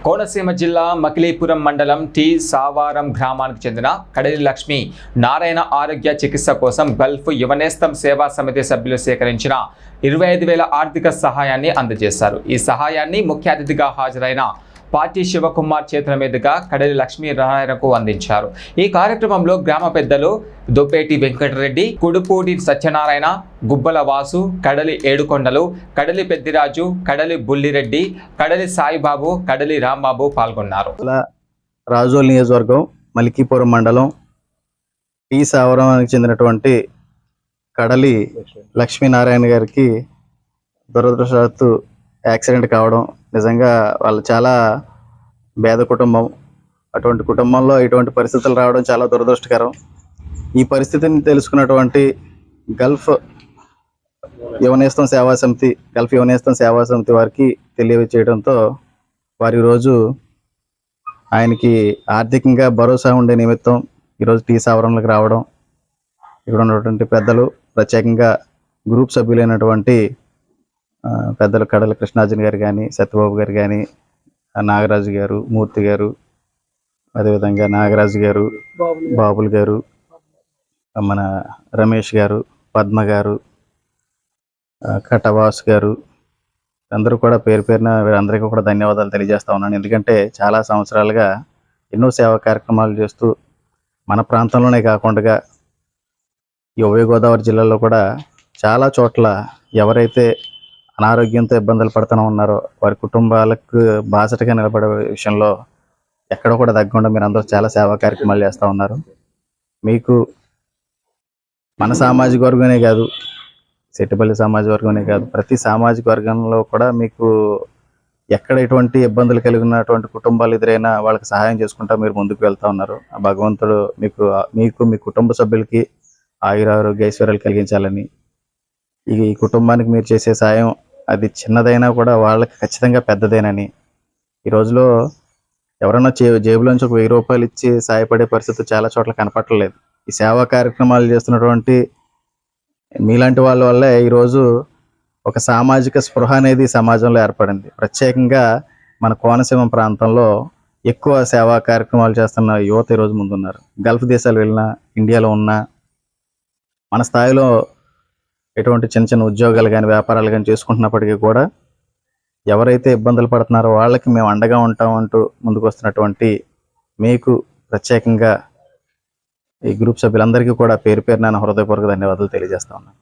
కోనసీమ జిల్లా మకిలీపురం మండలం టి సావారం గ్రామానికి చెందిన కడలి లక్ష్మి నారాయణ ఆరోగ్య చికిత్స కోసం గల్ఫ్ యువనేస్తం సేవా సమితి సభ్యులు సేకరించిన 25,000 ఆర్థిక సహాయాన్ని అందజేశారు. ఈ సహాయాన్ని ముఖ్య అతిథిగా హాజరైన పార్టీ శివకుమార్ చేతుల మీదుగా కడలి లక్ష్మీ నారాయణకు అందించారు. ఈ కార్యక్రమంలో గ్రామ పెద్దలు దొప్పేటి వెంకటరెడ్డి, కుడుపూడి సత్యనారాయణ, గుబ్బల వాసు, కడలి ఏడుకొండలు, కడలి పెద్దిరాజు, కడలి బుల్లిరెడ్డి, కడలి సాయిబాబు, కడలి రాంబాబు పాల్గొన్నారు. రాజోల్ నియోజకవర్గం మలికీపురం మండలం టీ సావరానికి చెందినటువంటి కడలి లక్ష్మీనారాయణ గారికి దురదృష్టవశాత్తు యాక్సిడెంట్ కావడం, నిజంగా వాళ్ళు చాలా పేద కుటుంబం. అటువంటి కుటుంబంలో ఇటువంటి పరిస్థితులు రావడం చాలా దురదృష్టకరం. ఈ పరిస్థితిని తెలుసుకున్నటువంటి గల్ఫ్ యువనేస్తం సేవా సమితి వారికి తెలియచేయడంతో వారి ఈరోజు ఆయనకి ఆర్థికంగా భరోసా ఉండే నిమిత్తం ఈరోజు టీ సావరంలోకి రావడం, ఇక్కడ ఉన్నటువంటి పెద్దలు, ప్రత్యేకంగా గ్రూప్ సభ్యులైనటువంటి పెద్దలు కడల కృష్ణార్జున గారు కానీ, సత్యబాబు గారు కానీ, నాగరాజు గారు, మూర్తి గారు, అదేవిధంగా నాగరాజు గారు, బాబులు గారు, మన రమేష్ గారు, పద్మ గారు, కటవాస్ గారు, అందరూ కూడా పేరు పేరున వీరందరికీ కూడా ధన్యవాదాలు తెలియజేస్తా ఉన్నాను. ఎందుకంటే చాలా సంవత్సరాలుగా ఎన్నో సేవా కార్యక్రమాలు చేస్తూ మన ప్రాంతంలోనే కాకుండా ఈ ఉభయ గోదావరి జిల్లాలో కూడా చాలా చోట్ల ఎవరైతే అనారోగ్యంతో ఇబ్బందులు పడుతూ ఉన్నారో వారి కుటుంబాలకు బాసటగా నిలబడే విషయంలో ఎక్కడ కూడా తగ్గకుండా మీరు అందరూ చాలా సేవా కార్యక్రమాలు చేస్తూ ఉన్నారు. మీకు మన సామాజిక వర్గమే కాదు, సెట్టిపల్లి సామాజిక వర్గమే కాదు, ప్రతి సామాజిక వర్గంలో కూడా మీకు ఎక్కడ ఎటువంటి ఇబ్బందులు కలిగినటువంటి కుటుంబాలు ఎదురైనా వాళ్ళకి సహాయం చేసుకుంటా మీరు ముందుకు వెళ్తూ ఉన్నారు. ఆ భగవంతుడు మీకు మీ కుటుంబ సభ్యులకి ఆయురారోగ్య ఐశ్వర్యాలు కలిగించాలని, ఈ కుటుంబానికి మీరు చేసే సాయం అది చిన్నదైనా కూడా వాళ్ళకి ఖచ్చితంగా పెద్దదేనని, ఈ రోజులో ఎవరైనా జేబులోంచి ఒక 1000 రూపాయలు ఇచ్చి సాయపడే పరిస్థితి చాలా చోట్ల కనపడలేదు. ఈ సేవా కార్యక్రమాలు చేస్తున్నటువంటి మీలాంటి వాళ్ళ వల్లే ఈరోజు ఒక సామాజిక స్పృహ అనేది సమాజంలో ఏర్పడింది. ప్రత్యేకంగా మన కోనసీమ ప్రాంతంలో ఎక్కువ సేవా కార్యక్రమాలు చేస్తున్న యువత ఈరోజు ముందున్నారు. గల్ఫ్ దేశాలు వెళ్ళినా, ఇండియాలో ఉన్నా, మన స్థాయిలో ఎటువంటి చిన్న చిన్న ఉద్యోగాలు కానీ వ్యాపారాలు కానీ చేసుకుంటున్నప్పటికీ కూడా ఎవరైతే ఇబ్బందులు పడుతున్నారో వాళ్ళకి మేము అండగా ఉంటామంటూ ముందుకు వస్తున్నటువంటి మీకు ప్రత్యేకంగా ఈ గ్రూప్ సభ్యులందరికీ కూడా పేరు పేరు నా హృదయపూర్వక ధన్యవాదాలు తెలియజేస్తా ఉన్నాను.